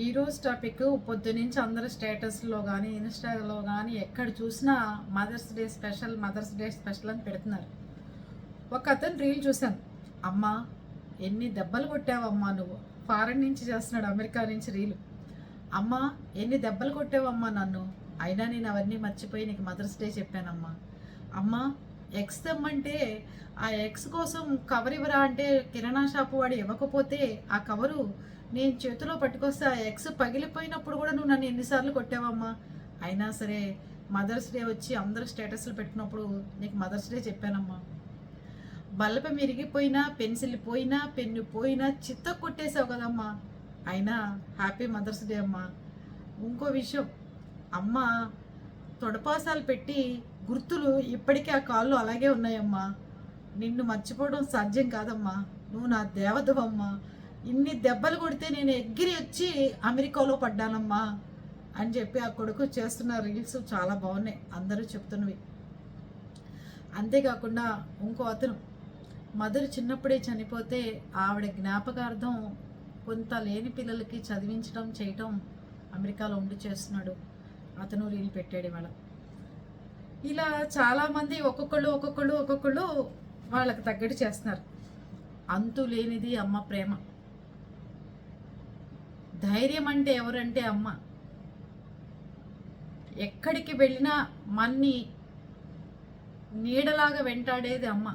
ఈరోజు టాపిక్ పొద్దునుంచి అందరు స్టేటస్లో కానీ ఇన్స్టాలో కానీ ఎక్కడ చూసినా మదర్స్ డే స్పెషల్ అని పెడుతున్నారు. ఒక అతను రీల్ చూశాను. అమ్మా ఎన్ని దెబ్బలు కొట్టావమ్మా నువ్వు. ఫారెన్ నుంచి చేస్తున్నాడు, అమెరికా నుంచి రీలు. అమ్మా ఎన్ని దెబ్బలు కొట్టావమ్మా నన్ను, అయినా నేను అవన్నీ మర్చిపోయి నీకు మదర్స్ డే చెప్పానమ్మా. అమ్మా ఎక్స్ తెమ్మంటే ఆ ఎక్స్ కోసం కవర్ ఇవ్వరా అంటే కిరాణా షాపు వాడు ఇవ్వకపోతే ఆ కవరు నేను చేతిలో పట్టుకొస్తే ఆ ఎక్స్ పగిలిపోయినప్పుడు కూడా నువ్వు నన్ను ఎన్నిసార్లు కొట్టావమ్మా. అయినా సరే మదర్స్ డే వచ్చి అందరూ స్టేటస్లు పెట్టినప్పుడు నీకు మదర్స్ డే చెప్పానమ్మా. బల్లపం ఇరిగిపోయినా, పెన్సిల్ పోయినా, పెన్ను పోయినా చిత్త కొట్టేసావు కదమ్మా, అయినా హ్యాపీ మదర్స్ డే అమ్మా. ఇంకో విషయం, అమ్మ తొడపాసాలు పెట్టి గుర్తులు ఇప్పటికీ ఆ కాళ్ళు అలాగే ఉన్నాయమ్మా. నిన్ను మర్చిపోవడం సాధ్యం కాదమ్మా, నువ్వు నా దేవతవమ్మా. ఇన్ని దెబ్బలు కొడితే నేను ఎగిరి వచ్చి అమెరికాలో పడ్డానమ్మా అని చెప్పి ఆ కొడుకు చేస్తున్న రీల్స్ చాలా బాగున్నాయి, అందరూ చెప్తున్నవి. అంతేకాకుండా ఇంకో అతను మదర్ చిన్నప్పుడే చనిపోతే ఆవిడ జ్ఞాపకార్థం కొంత లేని పిల్లలకి చదివించడం చేయటం అమెరికాలో ఉండి చేస్తున్నాడు. అతను రీల్ పెట్టాడు ఇవాళ. ఇలా చాలామంది ఒక్కొక్కళ్ళు వాళ్ళకి తగ్గట్టు చేస్తున్నారు. అంతు లేనిది అమ్మ ప్రేమ. ధైర్యం అంటే ఎవరంటే అమ్మ. ఎక్కడికి వెళ్ళినా మన్ని నీడలాగా వెంటాడేది అమ్మ.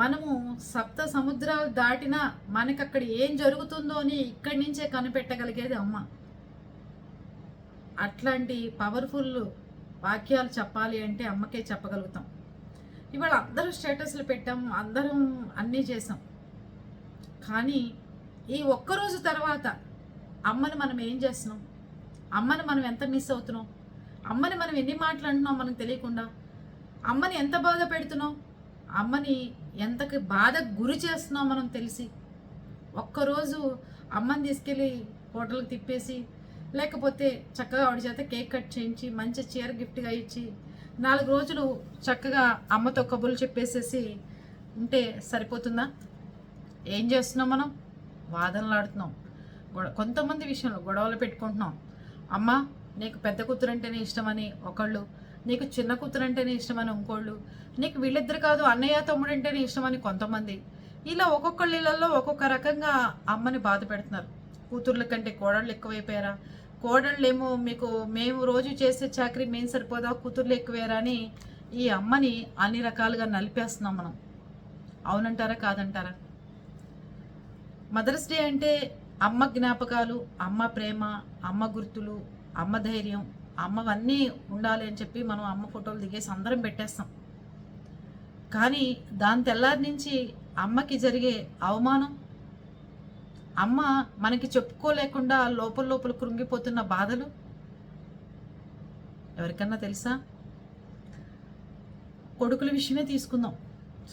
మనము సప్త సముద్రాలు దాటినా మనకి అక్కడ ఏం జరుగుతుందో అని ఇక్కడి నుంచే కనిపెట్టగలిగేది అమ్మ. అట్లాంటి పవర్ఫుల్ వాక్యాలు చెప్పాలి అంటే అమ్మకే చెప్పగలుగుతాం. ఇవాళ అందరూ స్టేటస్లు పెట్టాం, అందరం అన్నీ చేసాం. కానీ ఈ ఒక్కరోజు తర్వాత అమ్మని మనం ఏం చేస్తున్నాం, అమ్మని మనం ఎంత మిస్ అవుతున్నాం, అమ్మని మనం ఎన్ని మాటలు అంటున్నాం మనకు తెలియకుండా, అమ్మని ఎంత బాధ పెడుతున్నాం, అమ్మని ఎంతకి బాధ గురి చేస్తున్నాం మనం తెలిసి. ఒక్కరోజు అమ్మని తీసుకెళ్ళి హోటల్కి తిప్పేసి, లేకపోతే చక్కగా ఆవిడ చేత కేక్ కట్ చేయించి మంచి చీర గిఫ్ట్గా ఇచ్చి 4 రోజులు చక్కగా అమ్మతో కబుర్లు చెప్పేసేసి ఉంటే సరిపోతుందా? ఏం చేస్తున్నాం మనం? వాదనలాడుతున్నాం. కొంతమంది విషయంలో గొడవలు పెట్టుకుంటున్నాం. అమ్మ నీకు పెద్ద కూతురు అంటేనే ఇష్టమని ఒకళ్ళు, నీకు చిన్న కూతురు అంటేనే ఇష్టమని ఇంకోళ్ళు, నీకు వీళ్ళిద్దరు కాదు అన్నయ్య తమ్ముడు అంటేనే ఇష్టమని కొంతమంది. ఇలా ఒక్కొక్కళ్ళ ఇళ్ళల్లో ఒక్కొక్క రకంగా అమ్మని బాధ పెడుతున్నారు. కూతుర్ల కంటే కోడళ్ళు ఎక్కువైపోయారా, కోడళ్ళేమో మేము రోజు చేసే చాకరీ మేము సరిపోదా, కూతుర్లు ఎక్కువేరా అని ఈ అమ్మని అన్ని రకాలుగా నలిపేస్తున్నాం మనం. అవునంటారా కాదంటారా? మదర్స్ డే అంటే అమ్మ జ్ఞాపకాలు, అమ్మ ప్రేమ, అమ్మ గుర్తులు, అమ్మ ధైర్యం, అమ్మవన్నీ ఉండాలి అని చెప్పి మనం అమ్మ ఫోటోలు దిగేసి అందరం పెట్టేస్తాం. కానీ దాని తెల్లారి నుంచి అమ్మకి జరిగే అవమానం, అమ్మ మనకి చెప్పుకోలేకుండా లోపల కృంగిపోతున్న బాధలు ఎవరికన్నా తెలుసా? కొడుకుల విషయమే తీసుకుందాం.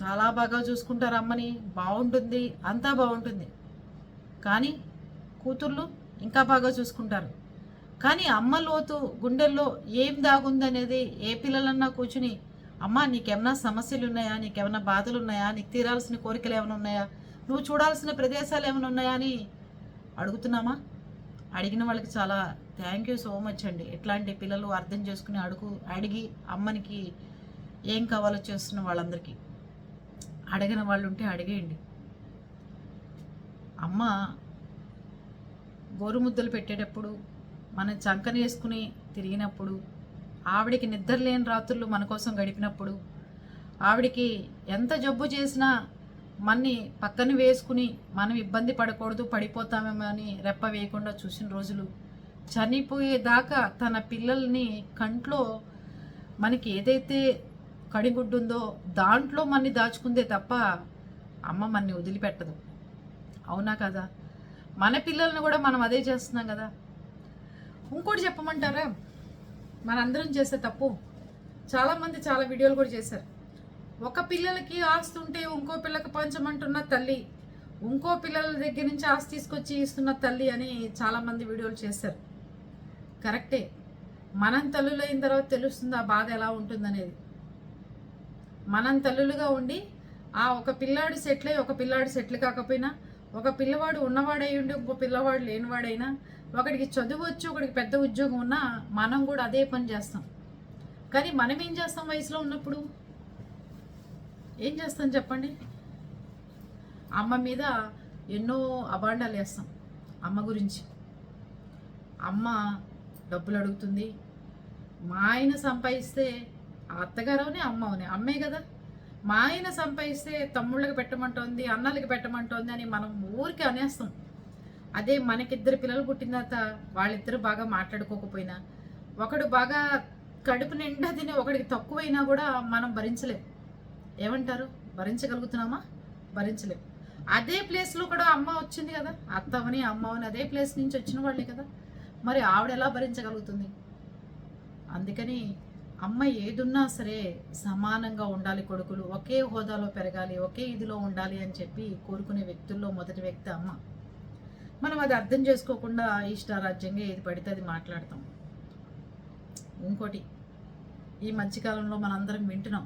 చాలా బాగా చూసుకుంటారు అమ్మని, బాగుంటుంది, అంతా బాగుంటుంది. కానీ కూతుర్లు ఇంకా బాగా చూసుకుంటారు. కానీ అమ్మ లోతు గుండెల్లో ఏం దాగుందనేది ఏ పిల్లలన్నా కూర్చుని, అమ్మ నీకేమైనా సమస్యలు ఉన్నాయా, నీకేమైనా బాధలు ఉన్నాయా, నీకు తీరాల్సిన కోరికలు ఏమైనా ఉన్నాయా, నువ్వు చూడాల్సిన ప్రదేశాలు ఏమైనా ఉన్నాయా అని అడుగుతున్నామా? అడిగిన వాళ్ళకి చాలా థ్యాంక్ యూ సో మచ్ అండి. ఎట్లాంటి పిల్లలు అర్థం చేసుకుని అడిగి అమ్మనికి ఏం కావాలో చేస్తున్న వాళ్ళందరికీ. అడిగిన వాళ్ళు ఉంటే అడిగేయండి. అమ్మ గోరుముద్దలు పెట్టేటప్పుడు, మన చంకన వేసుకుని తిరిగినప్పుడు, ఆవిడికి నిద్ర లేని రాత్రులు మన కోసం గడిపినప్పుడు, ఆవిడికి ఎంత జబ్బు చేసినా మన్ని పక్కన వేసుకుని మనం ఇబ్బంది పడకూడదు, పడిపోతామేమో అని రెప్ప వేయకుండా చూసిన రోజులు, చనిపోయేదాకా తన పిల్లల్ని కంట్లో మనకి ఏదైతే కడిగుడ్డుందో దాంట్లో మన్ని దాచుకుందే తప్ప అమ్మ మన్ని వదిలిపెట్టదు. అవునా కదా? మన పిల్లల్ని కూడా మనం అదే చేస్తున్నాం కదా. ఇంకోటి చెప్పమంటారా? మనందరం చేసే తప్పు, చాలామంది చాలా వీడియోలు కూడా చేశారు. ఒక పిల్లలకి ఆస్తి ఉంటే ఇంకో పిల్లకి పంచమంటున్న తల్లి, ఇంకో పిల్లల దగ్గర నుంచి ఆస్తి తీసుకొచ్చి ఇస్తున్న తల్లి అని చాలామంది వీడియోలు చేశారు. కరెక్టే, మనం తల్లులైన తర్వాత తెలుస్తుంది ఆ బాధ ఎలా ఉంటుందనేది. మనం తల్లులుగా ఉండి ఆ ఒక పిల్లాడు సెటిల్ అయ్యి ఒక పిల్లాడు సెటిల్ కాకపోయినా, ఒక పిల్లవాడు ఉన్నవాడై ఉండి ఇంకో పిల్లవాడు లేనివాడైనా, ఒకడికి చదువు వచ్చి ఒకడికి పెద్ద ఉద్యోగం ఉన్నా మనం కూడా అదే పని చేస్తాం. కానీ మనం ఏం చేస్తాం వయసులో ఉన్నప్పుడు? ఏం చేస్తాం చెప్పండి? అమ్మ మీద ఎన్నో అబాండాలు వేస్తాం అమ్మ గురించి. అమ్మ డబ్బులు అడుగుతుంది, మా ఆయన సంపాదిస్తే అత్తగారవని అమ్మవని అమ్మే కదా. మా ఆయన సంపాదిస్తే తమ్ముళ్ళకి పెట్టమంటోంది, అన్నలకి పెట్టమంటోంది అని మనం ఊరికి అనేస్తాం. అదే మనకిద్దరు పిల్లలు పుట్టిన తర్వాత వాళ్ళిద్దరు బాగా మాట్లాడుకోకపోయినా, ఒకడు బాగా కడుపు నిండా తిని ఒకడికి తక్కువైనా కూడా మనం భరించలేం. ఏమంటారు? భరించగలుగుతున్నామా? భరించలేం. అదే ప్లేస్లో కూడా అమ్మ వచ్చింది కదా, అత్తవని అమ్మవని అదే ప్లేస్ నుంచి వచ్చిన వాళ్ళే కదా, మరి ఆవిడ ఎలా భరించగలుగుతుంది? అందుకని అమ్మ ఏదున్నా సరే సమానంగా ఉండాలి, కొడుకులు ఒకే హోదాలో పెరగాలి, ఒకే ఇదిలో ఉండాలి అని చెప్పి కోరుకునే వ్యక్తుల్లో మొదటి వ్యక్తి అమ్మ. మనం అది అర్థం చేసుకోకుండా ఇష్టారాజ్యంగా ఏది పడితే అది మాట్లాడతాం. ఇంకోటి, ఈ మధ్యకాలంలో మనందరం వింటున్నాం,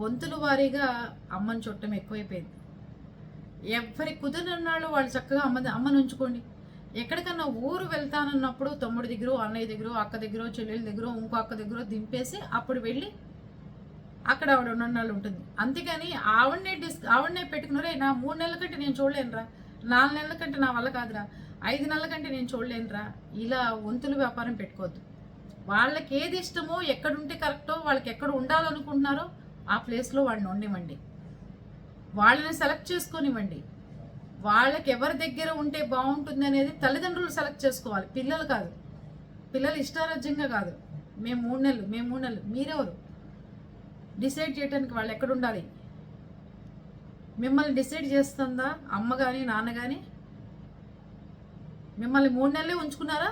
వంతుల వారీగా అమ్మని చుట్టం ఎక్కువైపోయింది. ఎవరి కుదిరినాళ్ళు వాళ్ళు చక్కగా అమ్మని ఉంచుకోండి. ఎక్కడికన్నా ఊరు వెళ్తానన్నప్పుడు తమ్ముడి దగ్గర, అన్నయ్య దగ్గర, అక్క దగ్గర, చెల్లెల దగ్గర, ఇంకో అక్క దగ్గర దింపేసి అప్పుడు వెళ్ళి అక్కడ ఆవిడ ఉన్ననాళ్ళు ఉంటుంది. అంతేగాని ఆవిడనే పెట్టుకున్నారే, నా 3 నెలల కంటే నేను చూడలేనురా, 4 నెలల కంటే నా వల్ల కాదురా, 5 నెలల కంటే నేను చూడలేనురా, ఇలా వంతులు వ్యాపారం పెట్టుకోవద్దు. వాళ్ళకి ఏది ఇష్టమో, ఎక్కడుంటే కరెక్టో, వాళ్ళకి ఎక్కడ ఉండాలనుకుంటున్నారో ఆ ప్లేస్లో వాళ్ళని ఉండనివ్వండి. వాళ్ళని సెలెక్ట్ చేసుకొనివ్వండి. వాళ్ళకి ఎవరి దగ్గర ఉంటే బాగుంటుంది అనేది తల్లిదండ్రులు సెలెక్ట్ చేసుకోవాలి, పిల్లలు కాదు. పిల్లలు ఇష్టారాజ్యంగా కాదు, మేము 3 నెలలు మీరెవరు డిసైడ్ చేయడానికి? వాళ్ళు ఎక్కడ ఉండాలి? మిమ్మల్ని డిసైడ్ చేస్తుందా అమ్మ కానీ నాన్న కానీ? మిమ్మల్ని 3 నెలలే ఉంచుకున్నారా?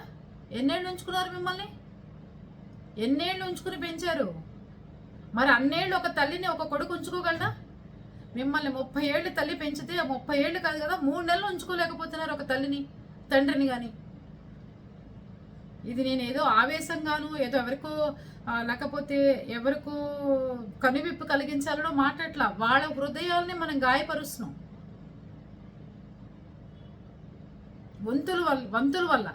ఎన్నేళ్ళు ఉంచుకున్నారు మిమ్మల్ని? ఎన్నేళ్ళు ఉంచుకుని పెంచారు? మరి అన్నేళ్ళు ఒక తల్లిని ఒక కొడుకు ఉంచుకోగలరా? మిమ్మల్ని 30 ఏళ్ళు తల్లి పెంచితే 30 ఏళ్ళు కాదు కదా, 3 నెలలు ఉంచుకోలేకపోతున్నారు ఒక తల్లిని, తండ్రిని కానీ. ఇది నేను ఏదో ఆవేశంగాను, ఏదో ఎవరికో లేకపోతే ఎవరికో కనువిప్పు కలిగించాలనో మాట్లాడట్లా. వాళ్ళ హృదయాల్ని మనం గాయపరుస్తున్నాం వంతుల వల్ల.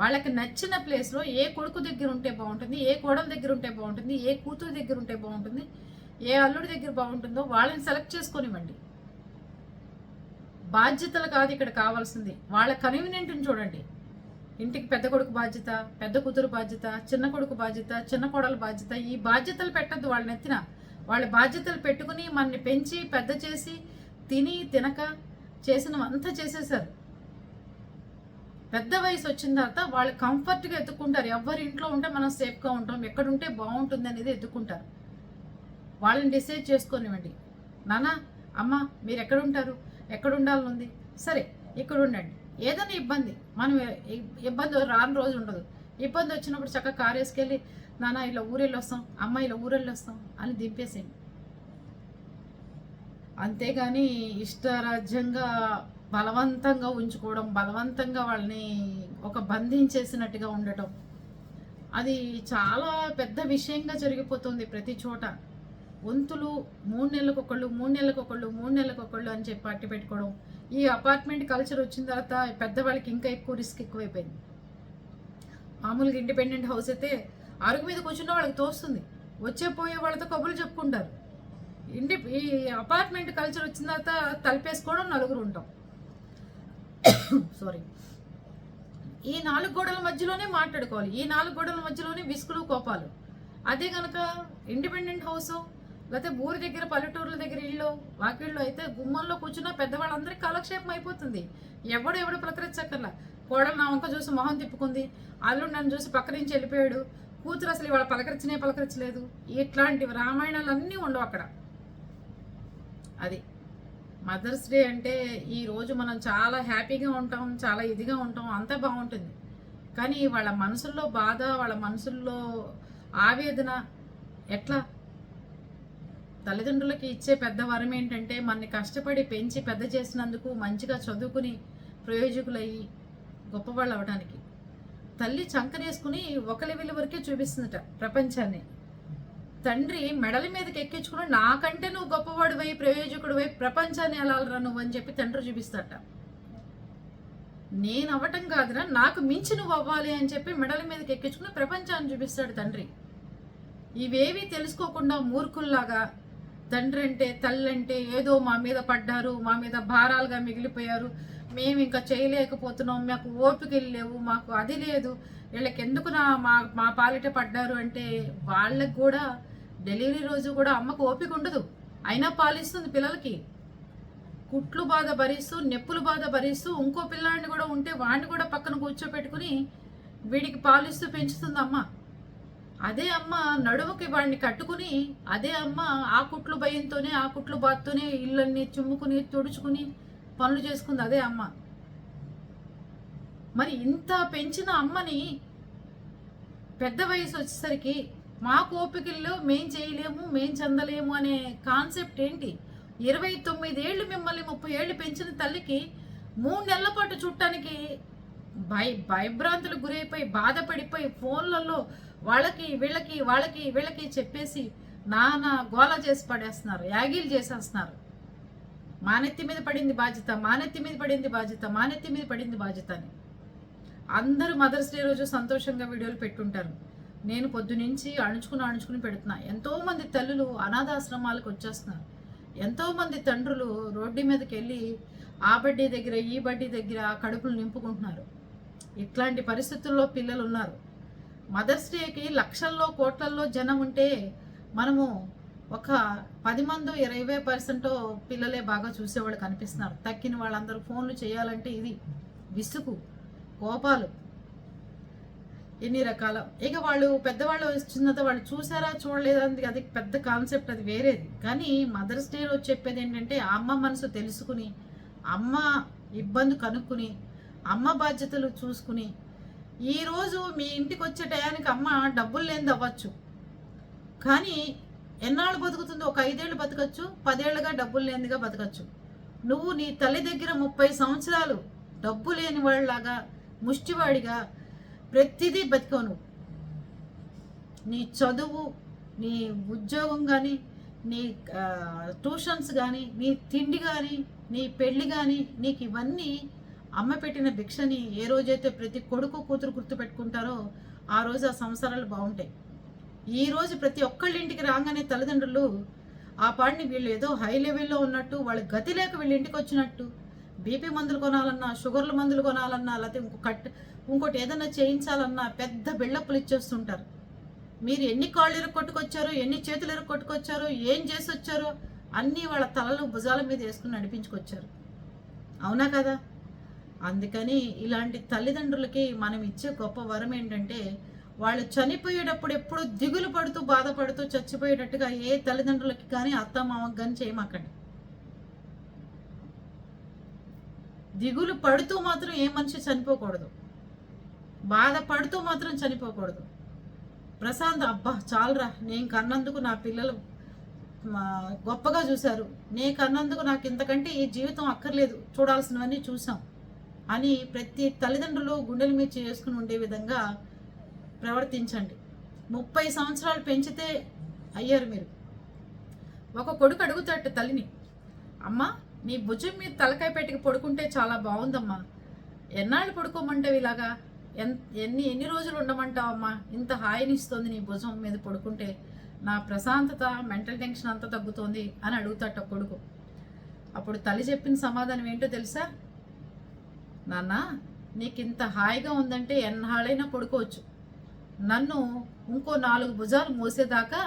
వాళ్ళకి నచ్చిన ప్లేస్లో ఏ కొడుకు దగ్గర ఉంటే బాగుంటుంది, ఏ కోడల దగ్గర ఉంటే బాగుంటుంది, ఏ కూతురు దగ్గర ఉంటే బాగుంటుంది, ఏ అల్లుడి దగ్గర బాగుంటుందో వాళ్ళని సెలెక్ట్ చేసుకొనివ్వండి. బాధ్యతలు కాదు ఇక్కడ కావాల్సింది, వాళ్ళ కన్వీనియంట్ని చూడండి. ఇంటికి పెద్ద కొడుకు బాధ్యత, పెద్ద కూతురు బాధ్యత, చిన్న కొడుకు బాధ్యత, చిన్న కోడల బాధ్యత, ఈ బాధ్యతలు పెట్టద్దు వాళ్ళని ఎత్తిన. వాళ్ళ బాధ్యతలు పెట్టుకుని మనని పెంచి పెద్ద చేసి తిని తినక చేసినవంతా చేసేసారు. పెద్ద వయసు వచ్చిన తర్వాత వాళ్ళు కంఫర్ట్గా ఎత్తుకుంటారు. ఎవరి ఇంట్లో ఉంటే మనం సేఫ్గా ఉంటాం, ఎక్కడుంటే బాగుంటుంది అనేది ఎత్తుకుంటారు. వాళ్ళని డిసైడ్ చేసుకొనివ్వండి. నాన్న అమ్మ మీరు ఎక్కడ ఉంటారు, ఎక్కడ ఉండాలనుంది, సరే ఇక్కడ ఉండండి. ఏదైనా ఇబ్బంది, మనం ఇబ్బంది రాని రోజు ఉండదు. ఇబ్బంది వచ్చినప్పుడు చక్కగా కారు వేసుకెళ్ళి నాన్న ఇలా ఊరెళ్ళి వస్తాం, అమ్మ ఇలా ఊరెళ్ళి వస్తాం అని దింపేసేయండి. అంతేగాని ఇష్టరాజ్యంగా బలవంతంగా ఉంచుకోవడం, బలవంతంగా వాళ్ళని ఒక బంధించేసినట్టుగా ఉండటం, అది చాలా పెద్ద విషయంగా జరిగిపోతుంది ప్రతి చోట. వంతులు 3 నెలలకు ఒకళ్ళు, 3 నెలలకు ఒకళ్ళు, 3 నెలలకు ఒకళ్ళు అని చెప్పి అట్టి పెట్టుకోవడం. ఈ అపార్ట్మెంట్ కల్చర్ వచ్చిన తర్వాత పెద్దవాళ్ళకి ఇంకా ఎక్కువ రిస్క్ ఎక్కువైపోయింది. మామూలుగా ఇండిపెండెంట్ హౌస్ అయితే అరుగు మీద కూర్చున్న వాళ్ళకి తోస్తుంది, వచ్చే పోయే వాళ్ళతో కబుర్లు చెప్పుకుంటారు. ఈ అపార్ట్మెంట్ కల్చర్ వచ్చిన తర్వాత తలుపేసుకోవడం, నలుగురు ఉంటాం. సారీ, ఈ 4 గోడల మధ్యలోనే మాట్లాడుకోవాలి, ఈ 4 గోడల మధ్యలోనే విసుకులు కోపాలు. అదే కనుక ఇండిపెండెంట్ హౌస్ లేకపోతే ఊరి దగ్గర పల్లెటూర్ల దగ్గర ఇళ్ళు వాకిళ్ళు అయితే గుమ్మంలో కూర్చున్న పెద్దవాళ్ళందరికీ కాలక్షేపం అయిపోతుంది. ఎవడు పలకరించక్కర్లా. కోడలు నా వంక చూసి మొహం తిప్పుకుంది, అల్లుడు నన్ను చూసి పక్క నుంచి వెళ్ళిపోయాడు, కూతురు అసలు ఇవాళ పలకరించలేదు. ఇట్లాంటివి రామాయణాలు అన్నీ ఉండవు అక్కడ. అది మదర్స్ డే అంటే ఈరోజు మనం చాలా హ్యాపీగా ఉంటాం, చాలా ఇదిగా ఉంటాం, అంతా బాగుంటుంది. కానీ వాళ్ళ మనసుల్లో బాధ, వాళ్ళ మనసుల్లో ఆవేదన ఎట్లా? తల్లిదండ్రులకి ఇచ్చే పెద్ద వరం ఏంటంటే మనని కష్టపడి పెంచి పెద్ద చేసినందుకు మంచిగా చదువుకుని ప్రయోజకులయ్యి గొప్పవాళ్ళు అవడానికి. తల్లి చంకనేసుకుని ఒక లెవెల్ వరకే చూపిస్తుందట ప్రపంచాన్ని. తండ్రి మెడల మీదకి ఎక్కించుకుని నాకంటే నువ్వు గొప్పవాడివై ప్రయోజకుడివై ప్రపంచాన్ని ఎలాలరా నువ్వు అని చెప్పి తండ్రి చూపిస్తాట. నేను అవ్వటం కాదురా, నాకు మించి నువ్వు అవ్వాలి అని చెప్పి మెడల మీదకి ఎక్కించుకుని ప్రపంచాన్ని చూపిస్తాడు తండ్రి. ఇవేవి తెలుసుకోకుండా మూర్ఖుల్లాగా తండ్రి అంటే తల్లి అంటే ఏదో మా మీద పడ్డారు, మా మీద భారాలుగా మిగిలిపోయారు, మేము ఇంకా చేయలేకపోతున్నాం, మాకు ఓపికలు లేవు, మాకు అది లేదు, వీళ్ళకి ఎందుకు మా పాలిట పడ్డారు అంటే వాళ్ళకి కూడా డెలివరీ రోజు కూడా అమ్మకు ఓపిక ఉండదు, అయినా పాలిస్తుంది పిల్లలకి. కుట్లు బాధ భరిస్తూ నెప్పులు బాధ భరిస్తూ ఇంకో పిల్లాడిని కూడా ఉంటే వాడిని కూడా పక్కన కూర్చోపెట్టుకుని వీడికి పాలిస్తూ పెంచుతుంది అమ్మ. అదే అమ్మ నడుముకి వాడిని కట్టుకుని అదే అమ్మ ఆ కుట్లు భయంతోనే ఆ కుట్లు బాధతోనే ఇళ్ళన్ని చుమ్ముకుని తుడుచుకుని పనులు చేసుకుంది అదే అమ్మ. మరి ఇంత పెంచిన అమ్మని పెద్ద వయసు వచ్చేసరికి మా కోపికల్లో మేం చేయలేము, మేం చెందలేము అనే కాన్సెప్ట్ ఏంటి? 29 ఏళ్ళు మిమ్మల్ని 30 ఏళ్ళు పెంచిన తల్లికి 3 నెలల పాటు చుట్టానికి భయభ్రాంతులకు గురైపోయి బాధపడిపోయి ఫోన్లలో వాళ్ళకి వీళ్ళకి చెప్పేసి నానా గోల చేసి పడేస్తున్నారు, యాగీలు చేసేస్తున్నారు. మానెత్తి మీద పడింది బాధ్యత, మానెత్తి మీద పడింది బాధ్యత, మానెత్తి మీద పడింది బాధ్యత అని అందరూ మదర్స్ డే రోజు సంతోషంగా వీడియోలు పెట్టుంటారు. నేను పొద్దునుంచి అణుచుకుని పెడుతున్నా. ఎంతోమంది తల్లులు అనాథాశ్రమాలకు వచ్చేస్తున్నారు, ఎంతోమంది తండ్రులు రోడ్డు మీదకి వెళ్ళి ఆ బడ్డీ దగ్గర ఈ బడ్డీ దగ్గర కడుపులు నింపుకుంటున్నారు. ఇట్లాంటి పరిస్థితుల్లో పిల్లలు ఉన్నారు. మదర్స్ డేకి లక్షల్లో కోట్లల్లో జనం ఉంటే మనము ఒక 10 మందో 20% పిల్లలే బాగా చూసేవాళ్ళు కనిపిస్తున్నారు. తక్కిన వాళ్ళందరూ ఫోన్లు చేయాలంటే ఇది విసుగు, కోపాలు, ఎన్ని రకాల. ఇక వాళ్ళు పెద్దవాళ్ళు వచ్చినంత వాళ్ళు చూసారా చూడలేదా అది పెద్ద కాన్సెప్ట్, అది వేరేది. కానీ మదర్స్ డే రోజు చెప్పేది ఏంటంటే అమ్మ మనసు తెలుసుకుని, అమ్మ ఇబ్బంది కనుక్కుని, అమ్మ బాధ్యతలు చూసుకుని, ఈరోజు మీ ఇంటికి వచ్చే టయానికి అమ్మ డబ్బులు లేనిది అవ్వచ్చు, కానీ ఎన్నాళ్ళు బతుకుతుందో, ఒక 5 ఏళ్ళు బతకచ్చు, 10 ఏళ్ళుగా డబ్బులు లేనిదిగా బతకచ్చు. నువ్వు నీ తల్లి దగ్గర 30 సంవత్సరాలు డబ్బు లేని వాళ్ళలాగా ముష్టివాడిగా ప్రతిదీ బతికావు. నువ్వు నీ చదువు, నీ ఉద్యోగం కానీ, నీ ట్యూషన్స్ కానీ, నీ తిండి కానీ, నీ పెళ్ళి కానీ, నీకు ఇవన్నీ అమ్మ పెట్టిన భిక్షని ఏ రోజైతే ప్రతి కొడుకు కూతురు గుర్తుపెట్టుకుంటారో ఆ రోజు ఆ సంసారాలు బాగుంటాయి. ఈరోజు ప్రతి ఒక్కళ్ళ ఇంటికి రాగానే తల్లిదండ్రులు ఆ పాడిని వీళ్ళు ఏదో హై లెవెల్లో ఉన్నట్టు, వాళ్ళ గతి లేక వీళ్ళ ఇంటికి వచ్చినట్టు బీపీ మందులు కొనాలన్నా, షుగర్ల మందులు కొనాలన్నా, లేకపోతే ఇంకోటి ఏదైనా చేయించాలన్నా పెద్ద బిల్డప్లు ఇచ్చేస్తుంటారు. మీరు ఎన్ని కాళ్ళు ఎరుక్కొట్టుకొచ్చారో, ఎన్ని చేతులు ఎరుక్కొట్టుకొచ్చారో, ఏం చేసి వచ్చారో అన్నీ వాళ్ళ తలలు భుజాల మీద వేసుకుని నడిపించుకొచ్చారు. అవునా కదా? అందుకని ఇలాంటి తల్లిదండ్రులకి మనం ఇచ్చే గొప్ప వరం ఏంటంటే, వాళ్ళు చనిపోయేటప్పుడు ఎప్పుడు దిగులు పడుతూ బాధపడుతూ చచ్చిపోయేటట్టుగా ఏ తల్లిదండ్రులకి కానీ అత్త మామకి కానీ చేయమాకండి. దిగులు పడుతూ మాత్రం ఏ మనిషి చనిపోకూడదు, బాధపడుతూ మాత్రం చనిపోకూడదు. ప్రశాంత్ అబ్బా చాలరా, నేను కన్నందుకు నా పిల్లలు గొప్పగా చూశారు, నేను కన్నందుకు నాకు ఇంతకంటే ఈ జీవితం అక్కర్లేదు, చూడాల్సినవన్నీ చూసాం అని ప్రతి తల్లిదండ్రులు గుండెల మీద చేసుకుని ఉండే విధంగా ప్రవర్తించండి. 30 సంవత్సరాలు పెంచితే అయ్యారు మీరు. ఒక కొడుకు అడుగుతాడు తల్లిని, అమ్మ నీ భుజం మీద తలకాయ పెట్టుకు పడుకుంటే చాలా బాగుందమ్మా, ఎన్నాళ్ళు పడుకోమంటావు ఇలాగా, ఎన్ని రోజులు ఉండమంటావమ్మా, ఇంత హాయినిస్తుంది నీ భుజం మీద పడుకుంటే, నా ప్రశాంతత మెంటల్ టెన్షన్ అంతా తగ్గుతోంది అని అడుగుతాట కొడుకు. అప్పుడు తల్లి చెప్పిన సమాధానం ఏంటో తెలుసా? నాన్న నీకు ఇంత హాయిగా ఉందంటే ఎన్నాళ్ళైనా పడుకోవచ్చు, నన్ను ఇంకో 4 భుజాలు మోసేదాకా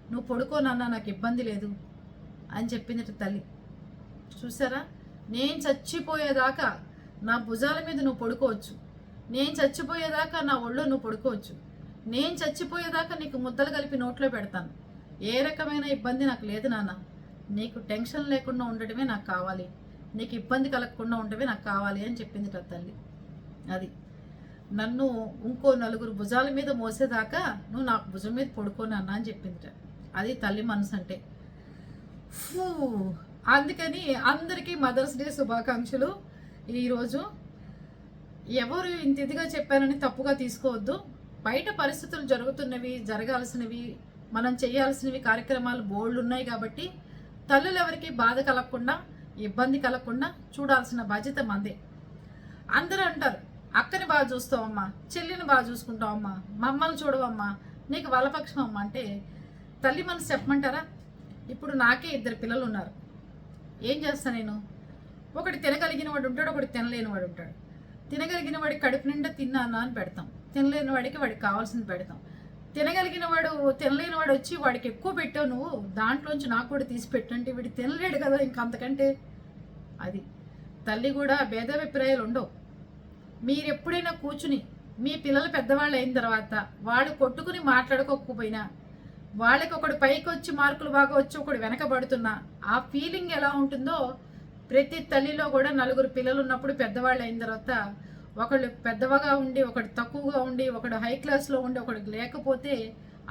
నువ్వు పడుకోనన్నా నాకు ఇబ్బంది లేదు అని చెప్పిందట తల్లి. చూసారా? నేను చచ్చిపోయేదాకా నా భుజాల మీద నువ్వు పడుకోవచ్చు, నేను చచ్చిపోయేదాకా నా ఒళ్ళో నువ్వు పడుకోవచ్చు, నేను చచ్చిపోయేదాకా నీకు ముద్దలు కలిపి నోట్లో పెడతాను, ఏ రకమైన ఇబ్బంది నాకు లేదు నాన్న, నీకు టెన్షన్ లేకుండా ఉండటమే నాకు కావాలి, నీకు ఇబ్బంది కలగకుండా ఉండటమే నాకు కావాలి అని చెప్పింది తల్లి. అది నన్ను ఇంకో 4 భుజాల మీద మోసేదాకా నువ్వు నాకు భుజం మీద పడుకోనన్నా అని చెప్పిందిట. అది తల్లి మనసు అంటే. అందుకని అందరికీ మదర్స్ డే శుభాకాంక్షలు. ఈరోజు ఎవరు ఇంత ఇదిగా చెప్పారని తప్పుగా తీసుకోవద్దు. బయట పరిస్థితులు జరుగుతున్నవి, జరగాల్సినవి, మనం చేయాల్సినవి కార్యక్రమాలు బోల్డ్ ఉన్నాయి కాబట్టి తల్లులు ఎవరికి బాధ కలగకుండా, ఇబ్బంది కలగకుండా చూడాల్సిన బాధ్యత మందే. అందరూ అంటారు, అక్కని బాగా చూస్తావమ్మా, చెల్లిని బాగా చూసుకుంటావమ్మా, మమ్మల్ని చూడవమ్మా, నీకు వలపక్షం అమ్మ అంటే తల్లి మనసు చెప్పమంటారా? ఇప్పుడు నాకే 2 పిల్లలు ఉన్నారు. ఏం చేస్తా నేను? ఒకటి తినగలిగిన వాడు ఉంటాడు, ఒకటి తినలేని వాడు ఉంటాడు. తినగలిగిన వాడికి కడుపు నిండా తిన్నానా అని పెడతాం, తినలేని వాడికి కావాల్సింది పెడతాం. తినగలిగిన వాడు తినలేని వాడు వచ్చి వాడికి ఎక్కువ పెట్టావు నువ్వు, దాంట్లోంచి నాకు కూడా తీసి పెట్టంటే వీడు తినలేడు కదా ఇంకంతకంటే. అది తల్లి కూడా భేదాభిప్రాయాలు ఉండవు. మీరు ఎప్పుడైనా కూర్చుని మీ పిల్లలు పెద్దవాళ్ళు అయిన తర్వాత వాళ్ళు కొట్టుకుని మాట్లాడుకోకపోయినా, వాళ్ళకి ఒకడు పైకి వచ్చి మార్కులు బాగా వచ్చి ఒకడు వెనకబడుతున్నా ఆ ఫీలింగ్ ఎలా ఉంటుందో, ప్రతి తల్లిలో కూడా 4 పిల్లలు ఉన్నప్పుడు పెద్దవాళ్ళు అయిన తర్వాత ఒకళ్ళు పెద్దవగా ఉండి, ఒకడు తక్కువగా ఉండి, ఒకడు హై క్లాస్లో ఉండి, ఒకడు లేకపోతే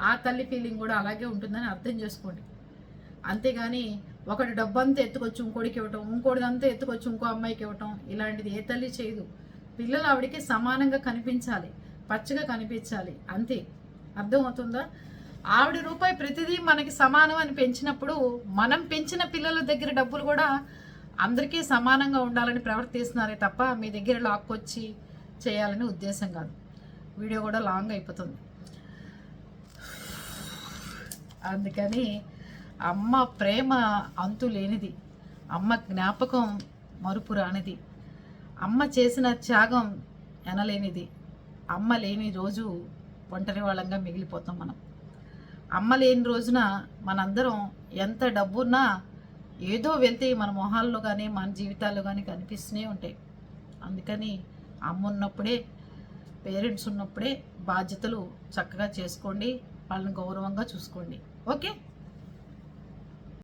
ఆ తల్లి ఫీలింగ్ కూడా అలాగే ఉంటుందని అర్థం చేసుకోండి. అంతేగాని ఒకటి డబ్బంతా ఎత్తుకొచ్చి ఇంకోడికి ఇవ్వటం, ఇంకోటిదంతా ఎత్తుకొచ్చి ఇంకో అమ్మాయికి ఇవ్వటం, ఇలాంటిది ఏ తల్లి చేయదు. పిల్లలు ఆవిడికి సమానంగా కనిపించాలి, పచ్చగా కనిపించాలి, అంతే. అర్థమవుతుందా? ఆవిడ రూపాయి ప్రతిదీ మనకి సమానం అని పెంచినప్పుడు మనం పెంచిన పిల్లల దగ్గర డబ్బులు కూడా అందరికీ సమానంగా ఉండాలని ప్రవర్తిస్తున్నారే తప్ప మీ దగ్గర లాక్కొచ్చి చేయాలని ఉద్దేశం కాదు. వీడియో కూడా లాంగ్ అయిపోతుంది. అందుకని అమ్మ ప్రేమ అంతు లేనిది, అమ్మ జ్ఞాపకం మరుపు రానిది, అమ్మ చేసిన త్యాగం ఎనలేనిది. అమ్మ లేని రోజు ఒంటరి వాళ్ళంగా మిగిలిపోతాం మనం. అమ్మ లేని రోజున మనందరం ఎంత డబ్బున్నా ఏదో వెళ్తే మన మొహాల్లో కానీ మన జీవితాల్లో కానీ కనిపిస్తూనే ఉంటాయి. అందుకని అమ్మ ఉన్నప్పుడే, పేరెంట్స్ ఉన్నప్పుడే బాధ్యతలు చక్కగా చేసుకోండి, వాళ్ళని గౌరవంగా చూసుకోండి. ఓకే.